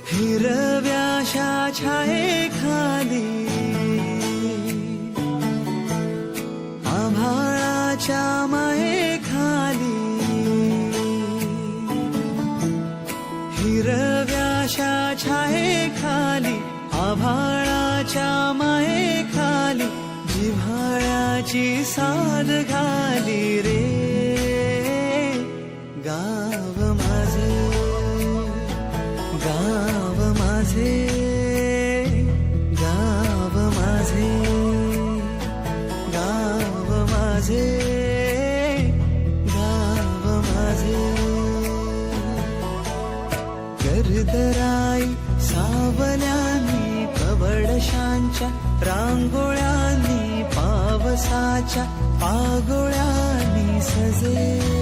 हिरव्याशा छायेखाली आभाळाच्या मायेखाली हिरव्याशा छायेखाली आभाळाच्या मायेखाली जिव्हाळ्याची साद घाली रे गाव माझे गाव माझे गाव माझे गाव माझे गाव माझे गर्दराई सावल्यानी कवडशांच्या रांगोळ्यांनी पावसाच्या पागोळ्यांनी सजे